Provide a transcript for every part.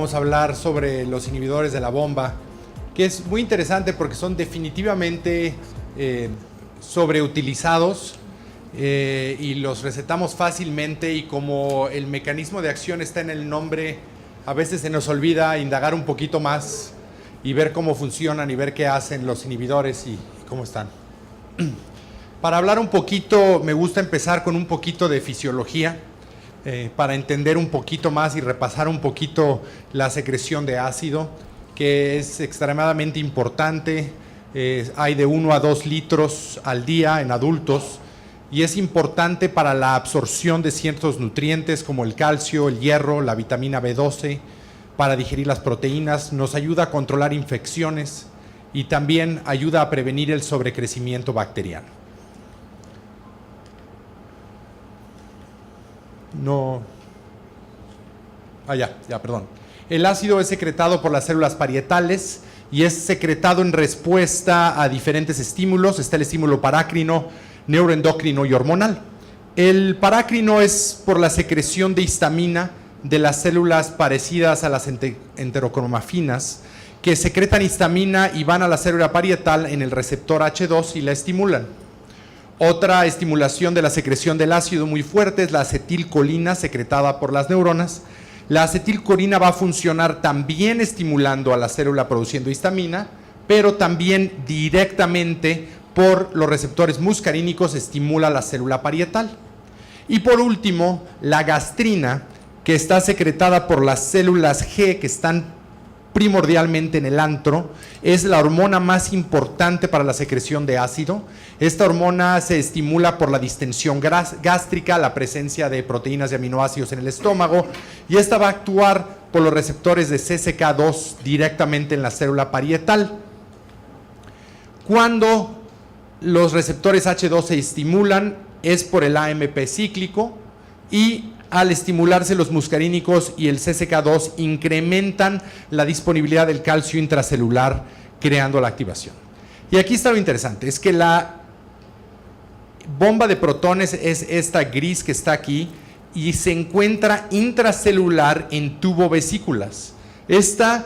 vamos a hablar sobre los inhibidores de la bomba, que es muy interesante porque son definitivamente sobreutilizados y los recetamos fácilmente, y como el mecanismo de acción está en el nombre, a veces se nos olvida indagar un poquito más y ver cómo funcionan y ver qué hacen los inhibidores y cómo están. Para hablar un poquito, me gusta empezar con un poquito de fisiología, para entender un poquito más y repasar un poquito la secreción de ácido, que es extremadamente importante. Hay de 1 a 2 litros al día en adultos, y es importante para la absorción de ciertos nutrientes como el calcio, el hierro, la vitamina B12, para digerir las proteínas, nos ayuda a controlar infecciones y también ayuda a prevenir el sobrecrecimiento bacteriano. Perdón. El ácido es secretado por las células parietales y es secretado en respuesta a diferentes estímulos. Está el estímulo parácrino, neuroendocrino y hormonal. El parácrino es por la secreción de histamina de las células parecidas a las enterocromafinas, que secretan histamina y van a la célula parietal en el receptor H2 y la estimulan. Otra estimulación de la secreción del ácido muy fuerte es la acetilcolina, secretada por las neuronas. La acetilcolina va a funcionar también estimulando a la célula produciendo histamina, pero también directamente por los receptores muscarínicos estimula la célula parietal. Y por último, la gastrina, que está secretada por las células G, que están primordialmente en el antro, es la hormona más importante para la secreción de ácido. Esta hormona se estimula por la distensión gástrica, la presencia de proteínas y aminoácidos en el estómago, y esta va a actuar por los receptores de CCK2 directamente en la célula parietal. Cuando los receptores H2 se estimulan es por el AMP cíclico, y al estimularse los muscarínicos y el CCK2 incrementan la disponibilidad del calcio intracelular, creando la activación. Y aquí está lo interesante, es que la bomba de protones es esta gris que está aquí y se encuentra intracelular en tubovesículas. Esta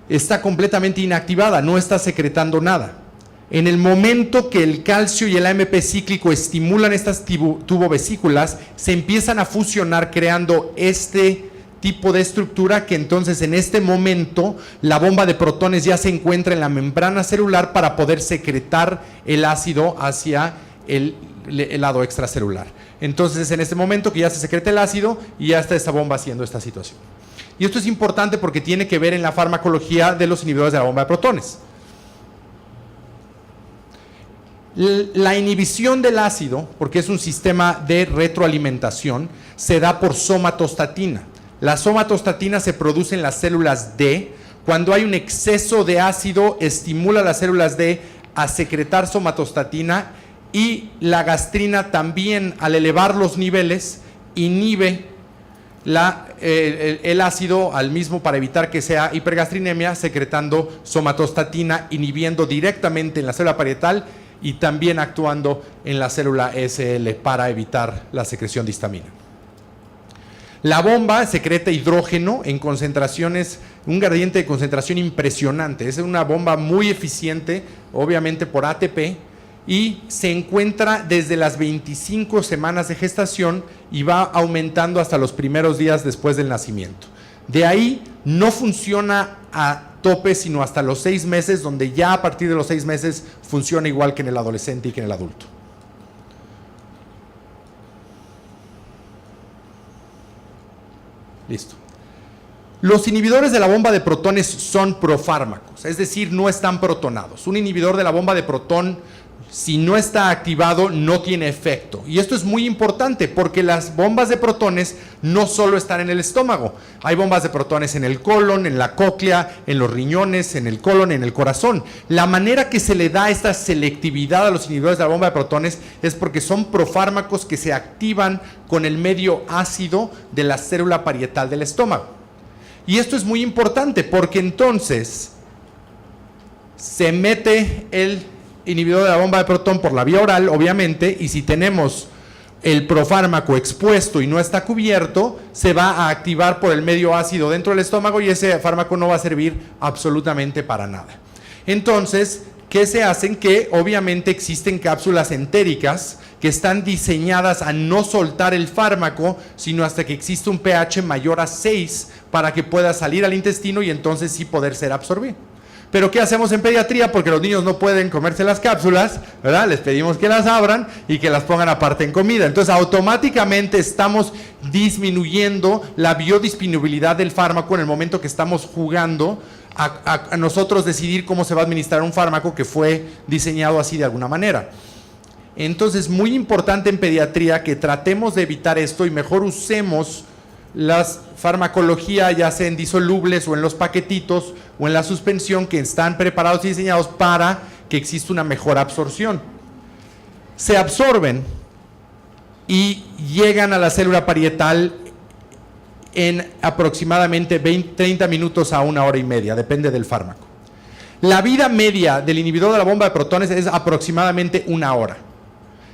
está completamente inactivada, no está secretando nada. En el momento que el calcio y el AMP cíclico estimulan estas tubovesículas, se empiezan a fusionar creando este tipo de estructura, que entonces en este momento la bomba de protones ya se encuentra en la membrana celular para poder secretar el ácido hacia el lado extracelular. Entonces en este momento que ya se secreta el ácido y ya está esta bomba haciendo esta situación. Y esto es importante porque tiene que ver en la farmacología de los inhibidores de la bomba de protones. La inhibición del ácido, porque es un sistema de retroalimentación, se da por somatostatina. La somatostatina se produce en las células D. Cuando hay un exceso de ácido, estimula a las células D a secretar somatostatina, y la gastrina también, al elevar los niveles, inhibe el ácido al mismo para evitar que sea hipergastrinemia, secretando somatostatina, inhibiendo directamente en la célula parietal y también actuando en la célula SL para evitar la secreción de histamina. La bomba secreta hidrógeno en concentraciones, un gradiente de concentración impresionante. Es una bomba muy eficiente, obviamente por ATP, y se encuentra desde las 25 semanas de gestación y va aumentando hasta los primeros días después del nacimiento. De ahí no funciona a tope sino hasta los 6 meses, donde ya a partir de los 6 meses funciona igual que en el adolescente y que en el adulto. Listo. Los inhibidores de la bomba de protones son profármacos, es decir, no están protonados. Un inhibidor de la bomba de protón, si no está activado, no tiene efecto. Y esto es muy importante porque las bombas de protones no solo están en el estómago. Hay bombas de protones en el colon, en la cóclea, en los riñones, en el colon, en el corazón. La manera que se le da esta selectividad a los inhibidores de la bomba de protones es porque son profármacos que se activan con el medio ácido de la célula parietal del estómago. Y esto es muy importante porque entonces se mete el inhibidor de la bomba de protón por la vía oral, obviamente, y si tenemos el profármaco expuesto y no está cubierto, se va a activar por el medio ácido dentro del estómago y ese fármaco no va a servir absolutamente para nada. Entonces, ¿qué se hacen? Que obviamente existen cápsulas entéricas que están diseñadas a no soltar el fármaco, sino hasta que existe un pH mayor a 6 para que pueda salir al intestino y entonces sí poder ser absorbido. Pero ¿qué hacemos en pediatría? Porque los niños no pueden comerse las cápsulas, ¿verdad? Les pedimos que las abran y que las pongan aparte en comida. Entonces, automáticamente estamos disminuyendo la biodisponibilidad del fármaco en el momento que estamos jugando a nosotros decidir cómo se va a administrar un fármaco que fue diseñado así de alguna manera. Entonces, muy importante en pediatría que tratemos de evitar esto y mejor usemos la farmacología, ya sea en disolubles o en los paquetitos o en la suspensión, que están preparados y diseñados para que exista una mejor absorción. Se absorben y llegan a la célula parietal en aproximadamente 30 minutos a 1 hora y media, depende del fármaco. La vida media del inhibidor de la bomba de protones es aproximadamente 1 hora.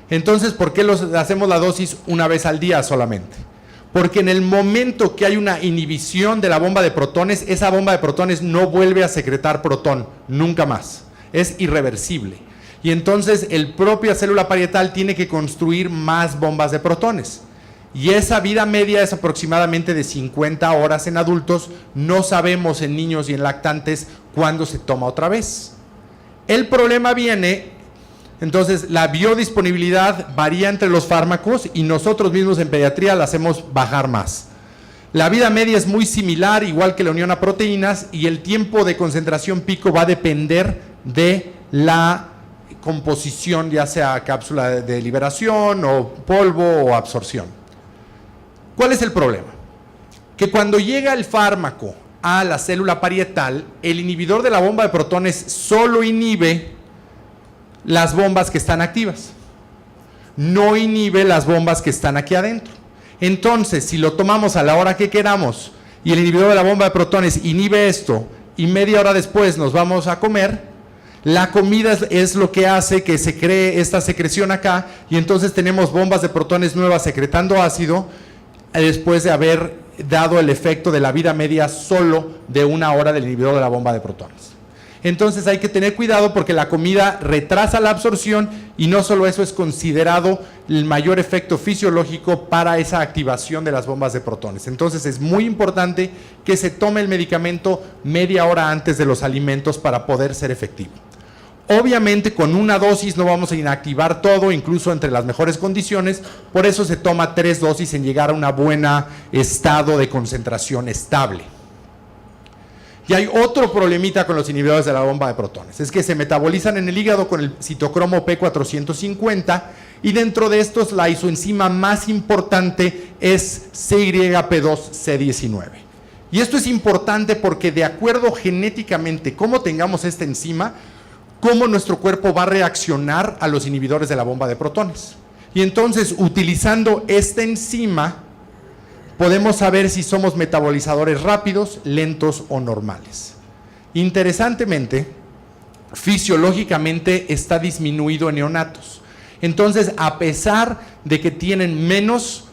Entonces, ¿por qué hacemos la dosis una vez al día solamente? Porque en el momento que hay una inhibición de la bomba de protones, esa bomba de protones no vuelve a secretar protón, nunca más. Es irreversible. Y entonces el propia célula parietal tiene que construir más bombas de protones. Y esa vida media es aproximadamente de 50 horas en adultos. No sabemos en niños y en lactantes cuándo se toma otra vez. El problema viene... Entonces, la biodisponibilidad varía entre los fármacos y nosotros mismos en pediatría la hacemos bajar más. La vida media es muy similar, igual que la unión a proteínas, y el tiempo de concentración pico va a depender de la composición, ya sea cápsula de liberación o polvo o absorción. ¿Cuál es el problema? Que cuando llega el fármaco a la célula parietal, el inhibidor de la bomba de protones solo inhibe las bombas que están activas, no inhibe las bombas que están aquí adentro. Entonces, si lo tomamos a la hora que queramos y el inhibidor de la bomba de protones inhibe esto y media hora después nos vamos a comer, la comida es lo que hace que se cree esta secreción acá y entonces tenemos bombas de protones nuevas secretando ácido después de haber dado el efecto de la vida media solo de 1 hora del inhibidor de la bomba de protones. Entonces hay que tener cuidado porque la comida retrasa la absorción y no solo eso, es considerado el mayor efecto fisiológico para esa activación de las bombas de protones. Entonces es muy importante que se tome el medicamento media hora antes de los alimentos para poder ser efectivo. Obviamente con una dosis no vamos a inactivar todo, incluso entre las mejores condiciones, por eso se toma 3 dosis en llegar a un buen estado de concentración estable. Y hay otro problemita con los inhibidores de la bomba de protones, es que se metabolizan en el hígado con el citocromo P450 y dentro de estos la isoenzima más importante es CYP2C19. Y esto es importante porque de acuerdo genéticamente cómo tengamos esta enzima, cómo nuestro cuerpo va a reaccionar a los inhibidores de la bomba de protones. Y entonces utilizando esta enzima podemos saber si somos metabolizadores rápidos, lentos o normales. Interesantemente, fisiológicamente está disminuido en neonatos. Entonces, a pesar de que tienen menos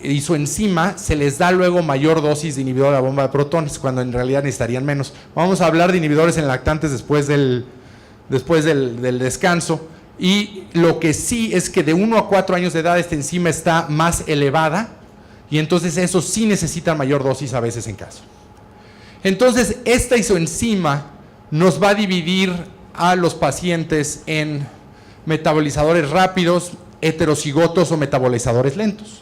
isoenzima, se les da luego mayor dosis de inhibidor de la bomba de protones, cuando en realidad necesitarían menos. Vamos a hablar de inhibidores en lactantes después del descanso. Y lo que sí es que de 1 a 4 años de edad esta enzima está más elevada y entonces eso sí necesita mayor dosis a veces en caso. Entonces esta isoenzima nos va a dividir a los pacientes en metabolizadores rápidos, heterocigotos o metabolizadores lentos.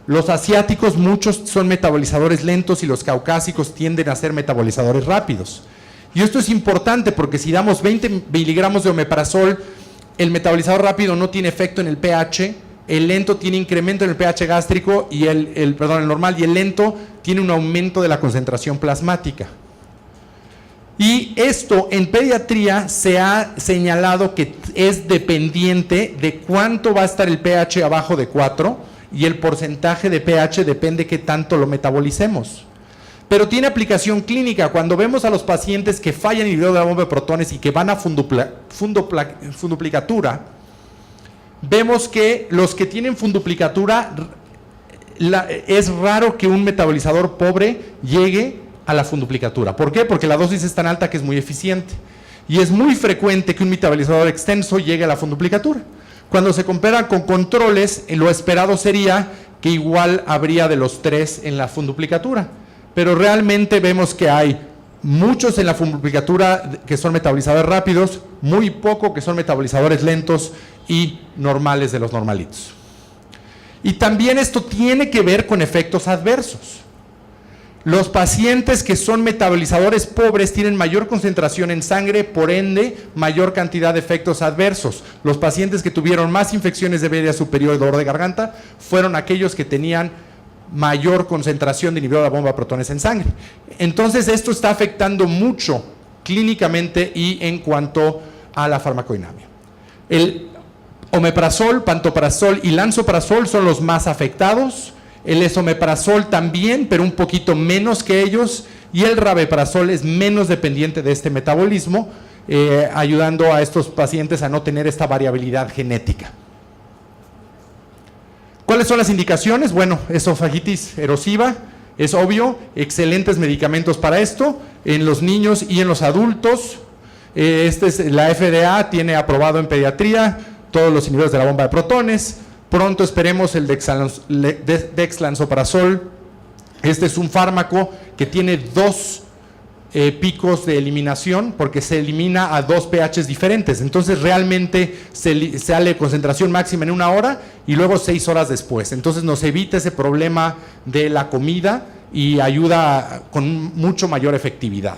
Los asiáticos muchos son metabolizadores lentos y los caucásicos tienden a ser metabolizadores rápidos. Y esto es importante porque si damos 20 miligramos de omeprazol, el metabolizador rápido no tiene efecto en el pH, el lento tiene incremento en el pH gástrico y el normal, y el lento tiene un aumento de la concentración plasmática. Y esto en pediatría se ha señalado que es dependiente de cuánto va a estar el pH abajo de 4 y el porcentaje de pH depende qué tanto lo metabolicemos. Pero tiene aplicación clínica. Cuando vemos a los pacientes que fallan inhibidor de la bomba de protones y que van a funduplicatura, vemos que los que tienen funduplicatura, es raro que un metabolizador pobre llegue a la funduplicatura. ¿Por qué? Porque la dosis es tan alta que es muy eficiente. Y es muy frecuente que un metabolizador extenso llegue a la funduplicatura. Cuando se compara con controles, lo esperado sería que igual habría de los 3 en la funduplicatura. Pero realmente vemos que hay muchos en la funduplicatura que son metabolizadores rápidos, muy poco que son metabolizadores lentos y normales de los normalitos. Y también esto tiene que ver con efectos adversos. Los pacientes que son metabolizadores pobres tienen mayor concentración en sangre, por ende, mayor cantidad de efectos adversos. Los pacientes que tuvieron más infecciones de vía superior y dolor de garganta fueron aquellos que tenían mayor concentración de inhibidor de la bomba de protones en sangre. Entonces, esto está afectando mucho clínicamente y en cuanto a la farmacodinámica. El omeprazol, pantoprazol y lansoprazol son los más afectados. El esomeprazol también, pero un poquito menos que ellos, y el rabeprazol es menos dependiente de este metabolismo, ayudando a estos pacientes a no tener esta variabilidad genética. ¿Cuáles son las indicaciones? Bueno, esofagitis erosiva, es obvio, excelentes medicamentos para esto, en los niños y en los adultos. La FDA tiene aprobado en pediatría todos los inhibidores de la bomba de protones. Pronto esperemos el dexlansoprazol. Este es un fármaco que tiene 2 picos de eliminación porque se elimina a 2 pHs diferentes. Entonces realmente sale concentración máxima en 1 hora y luego 6 horas después. Entonces nos evita ese problema de la comida y ayuda con mucho mayor efectividad.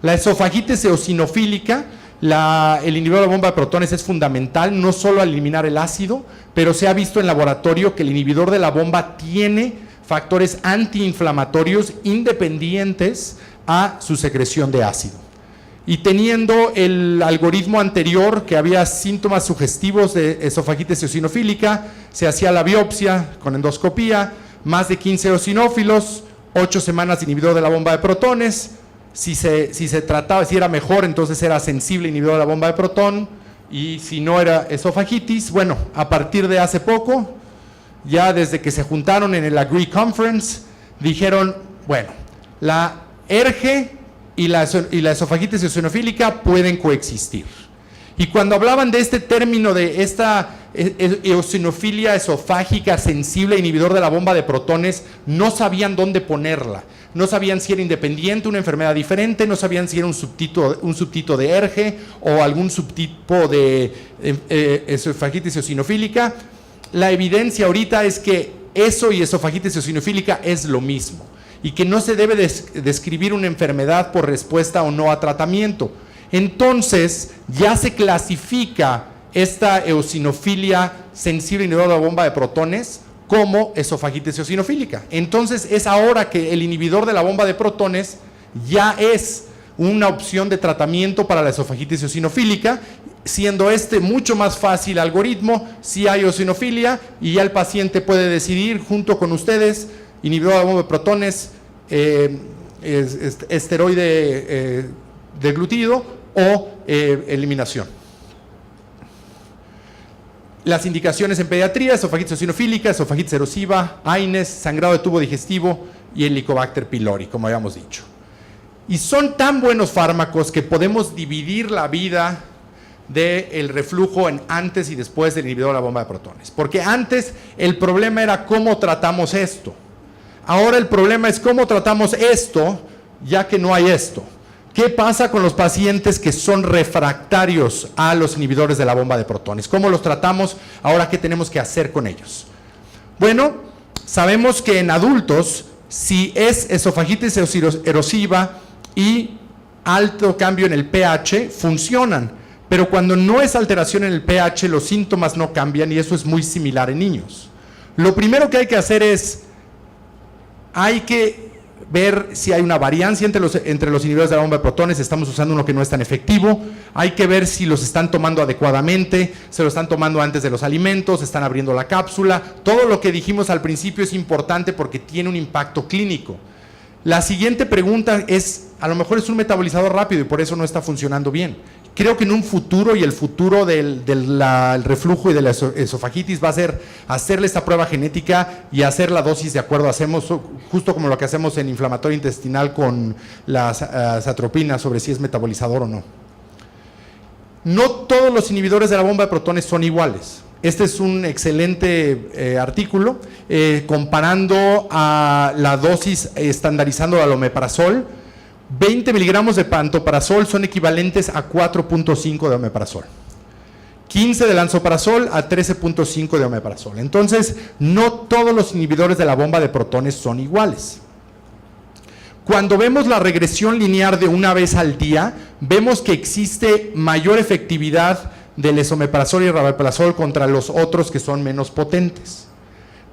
La esofagitis eosinofílica. El inhibidor de la bomba de protones es fundamental, no solo al eliminar el ácido, pero se ha visto en laboratorio que el inhibidor de la bomba tiene factores antiinflamatorios independientes a su secreción de ácido. Y teniendo el algoritmo anterior, que había síntomas sugestivos de esofagitis eosinofílica, se hacía la biopsia con endoscopía, más de 15 eosinófilos, 8 semanas de inhibidor de la bomba de protones. Si se trataba, si era mejor, entonces era sensible inhibidor de la bomba de protón, y si no era esofagitis, bueno, a partir de hace poco, ya desde que se juntaron en el Agree Conference, dijeron, bueno, la ERGE y la esofagitis eosinofílica pueden coexistir. Y cuando hablaban de este término de esta eosinofilia esofágica sensible inhibidor de la bomba de protones, no sabían dónde ponerla. No sabían si era independiente, una enfermedad diferente, no sabían si era un subtito de ERGE o algún subtipo de esofagitis eosinofílica. La evidencia ahorita es que eso y esofagitis eosinofílica es lo mismo y que no se debe describir una enfermedad por respuesta o no a tratamiento. Entonces, ya se clasifica esta eosinofilia sensible inhibidor de la bomba de protones como esofagitis eosinofílica. Entonces, es ahora que el inhibidor de la bomba de protones ya es una opción de tratamiento para la esofagitis eosinofílica, siendo mucho más fácil algoritmo, si hay eosinofilia, y ya el paciente puede decidir junto con ustedes, inhibidor de la bomba de protones, esteroide de glutido o eliminación. Las indicaciones en pediatría: esofagitis eosinofílica, esofagitis erosiva, AINES, sangrado de tubo digestivo y Helicobacter pylori, como habíamos dicho. Y son tan buenos fármacos que podemos dividir la vida del reflujo en antes y después del inhibidor de la bomba de protones. Porque antes el problema era cómo tratamos esto. Ahora el problema es cómo tratamos esto, ya que no hay esto. ¿Qué pasa con los pacientes que son refractarios a los inhibidores de la bomba de protones? ¿Cómo los tratamos? Ahora, ¿qué tenemos que hacer con ellos? Bueno, sabemos que en adultos, si es esofagitis erosiva y alto cambio en el pH, funcionan. Pero cuando no es alteración en el pH, los síntomas no cambian, y eso es muy similar en niños. Lo primero que hay que hacer es, hay que ver si hay una variancia entre los inhibidores de la bomba de protones. Estamos usando uno que no es tan efectivo. Hay que ver si los están tomando adecuadamente, se lo están tomando antes de los alimentos, están abriendo la cápsula. Todo lo que dijimos al principio es importante porque tiene un impacto clínico. La siguiente pregunta es, a lo mejor es un metabolizador rápido y por eso no está funcionando bien. Creo que en un futuro, y el futuro del reflujo y de la esofagitis va a ser hacerle esta prueba genética y hacer la dosis de acuerdo. Hacemos justo como lo que hacemos en inflamatorio intestinal con las atropinas sobre si es metabolizador o no. No todos los inhibidores de la bomba de protones son iguales. Este es un excelente artículo comparando a la dosis estandarizando al omeprazol. 20 miligramos de pantoprazol son equivalentes a 4.5 de omeprazol. 15 de lansoprazol a 13.5 de omeprazol. Entonces, no todos los inhibidores de la bomba de protones son iguales. Cuando vemos la regresión lineal de una vez al día, vemos que existe mayor efectividad del esomeprazol y rabeprazol contra los otros que son menos potentes.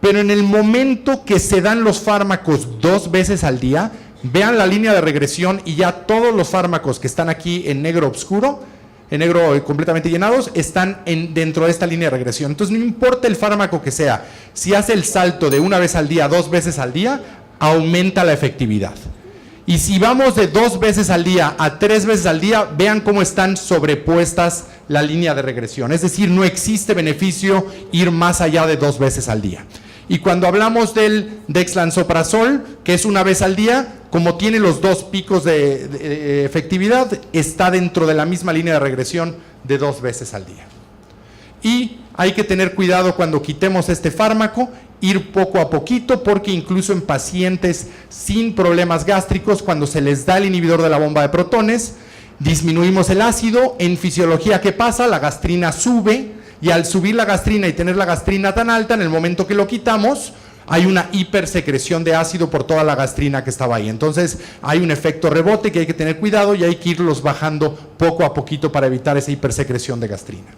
Pero en el momento que se dan los fármacos 2 veces al día, vean la línea de regresión y ya todos los fármacos que están aquí en negro oscuro, en negro completamente llenados, están dentro de esta línea de regresión. Entonces no importa el fármaco que sea, si hace el salto de una vez al día a 2 veces al día, aumenta la efectividad. Y si vamos de 2 veces al día a 3 veces al día, vean cómo están sobrepuestas la línea de regresión. Es decir, no existe beneficio ir más allá de 2 veces al día. Y cuando hablamos del dexlansoprazol, que es una vez al día, como tiene los 2 picos de efectividad, está dentro de la misma línea de regresión de 2 veces al día. Y hay que tener cuidado cuando quitemos este fármaco, ir poco a poquito, porque incluso en pacientes sin problemas gástricos, cuando se les da el inhibidor de la bomba de protones, disminuimos el ácido. En fisiología, ¿qué pasa? La gastrina sube, y al subir la gastrina y tener la gastrina tan alta, en el momento que lo quitamos, hay una hipersecreción de ácido por toda la gastrina que estaba ahí. Entonces hay un efecto rebote que hay que tener cuidado y hay que irlos bajando poco a poquito para evitar esa hipersecreción de gastrina.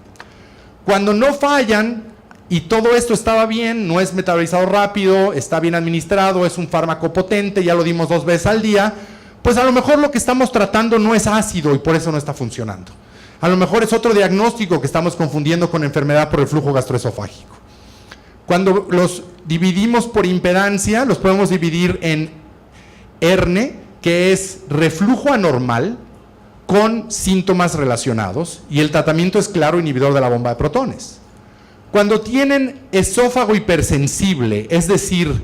Cuando no fallan y todo esto estaba bien, no es metabolizado rápido, está bien administrado, es un fármaco potente, ya lo dimos 2 veces al día, pues a lo mejor lo que estamos tratando no es ácido y por eso no está funcionando. A lo mejor es otro diagnóstico que estamos confundiendo con enfermedad por reflujo gastroesofágico. Cuando los dividimos por impedancia, los podemos dividir en ERNE, que es reflujo anormal con síntomas relacionados, y el tratamiento es claro, inhibidor de la bomba de protones. Cuando tienen esófago hipersensible, es decir,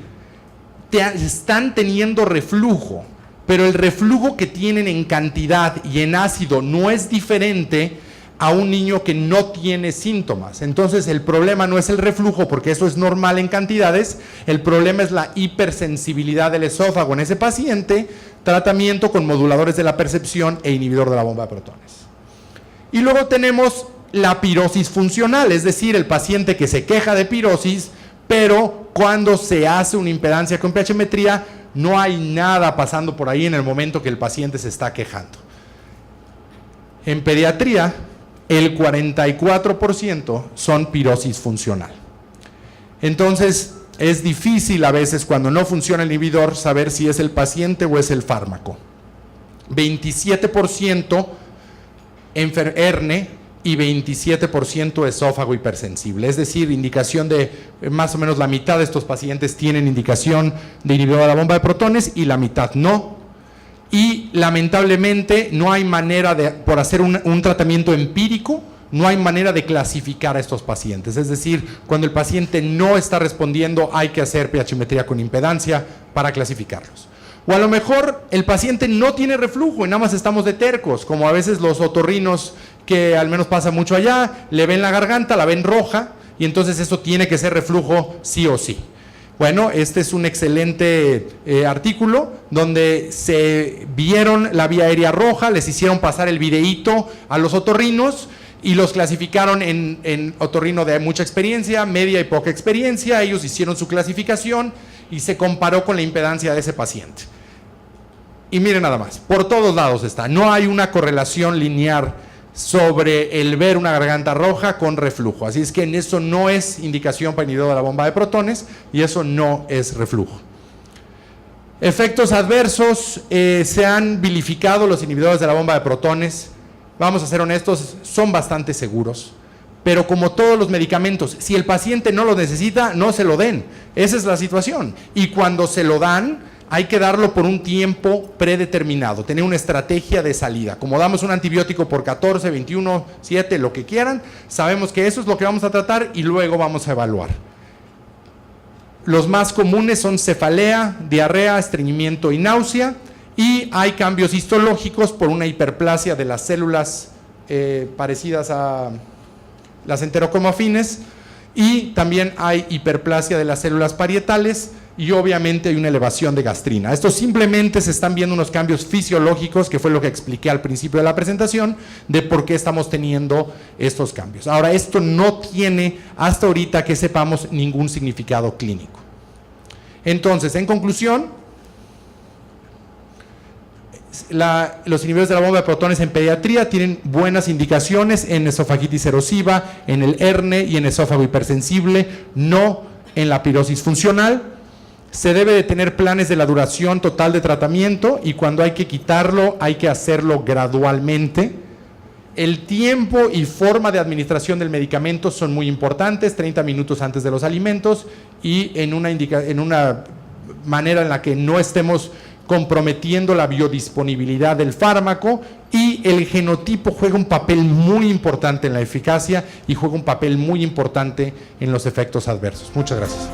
están teniendo reflujo, pero el reflujo que tienen en cantidad y en ácido no es diferente a un niño que no tiene síntomas. Entonces el problema no es el reflujo, porque eso es normal en cantidades, el problema es la hipersensibilidad del esófago en ese paciente, tratamiento con moduladores de la percepción e inhibidor de la bomba de protones. Y luego tenemos la pirosis funcional, es decir, el paciente que se queja de pirosis, pero cuando se hace una impedancia con pHmetría, no hay nada pasando por ahí en el momento que el paciente se está quejando. En pediatría, el 44% son pirosis funcional. Entonces, es difícil a veces cuando no funciona el inhibidor saber si es el paciente o es el fármaco. 27% ERNE y 27% esófago hipersensible. Es decir, indicación de más o menos la mitad de estos pacientes tienen indicación de inhibidor de la bomba de protones y la mitad no. Y lamentablemente no hay manera de, por hacer un tratamiento empírico, no hay manera de clasificar a estos pacientes. Es decir, cuando el paciente no está respondiendo, hay que hacer pHmetría con impedancia para clasificarlos. O a lo mejor el paciente no tiene reflujo y nada más estamos de tercos, como a veces los otorrinos, que al menos pasa mucho allá, le ven la garganta, la ven roja, y entonces eso tiene que ser reflujo sí o sí. Bueno, este es un excelente artículo donde se vieron la vía aérea roja, les hicieron pasar el videíto a los otorrinos y los clasificaron en otorrino de mucha experiencia, media y poca experiencia. Ellos hicieron su clasificación y se comparó con la impedancia de ese paciente. Y miren nada más, por todos lados está, no hay una correlación lineal sobre el ver una garganta roja con reflujo. Así es que en eso no es indicación para inhibidor de la bomba de protones y eso no es reflujo. Efectos adversos, se han vilificado los inhibidores de la bomba de protones. Vamos a ser honestos, son bastante seguros. Pero como todos los medicamentos, si el paciente no lo necesita, no se lo den. Esa es la situación. Y cuando se lo dan, hay que darlo por un tiempo predeterminado, tener una estrategia de salida. Como damos un antibiótico por 14, 21, 7, lo que quieran, sabemos que eso es lo que vamos a tratar y luego vamos a evaluar. Los más comunes son cefalea, diarrea, estreñimiento y náusea, y hay cambios histológicos por una hiperplasia de las células parecidas a las enterocromafines, y también hay hiperplasia de las células parietales, y obviamente hay una elevación de gastrina. Esto simplemente se están viendo unos cambios fisiológicos, que fue lo que expliqué al principio de la presentación, de por qué estamos teniendo estos cambios. Ahora, esto no tiene, hasta ahorita que sepamos, ningún significado clínico. Entonces, en conclusión, los inhibidores de la bomba de protones en pediatría tienen buenas indicaciones en esofagitis erosiva, en el herne y en esófago hipersensible, no en la pirosis funcional. Se debe de tener planes de la duración total de tratamiento, y cuando hay que quitarlo, hay que hacerlo gradualmente. El tiempo y forma de administración del medicamento son muy importantes, 30 minutos antes de los alimentos, y en una manera en la que no estemos comprometiendo la biodisponibilidad del fármaco, y el genotipo juega un papel muy importante en la eficacia y juega un papel muy importante en los efectos adversos. Muchas gracias.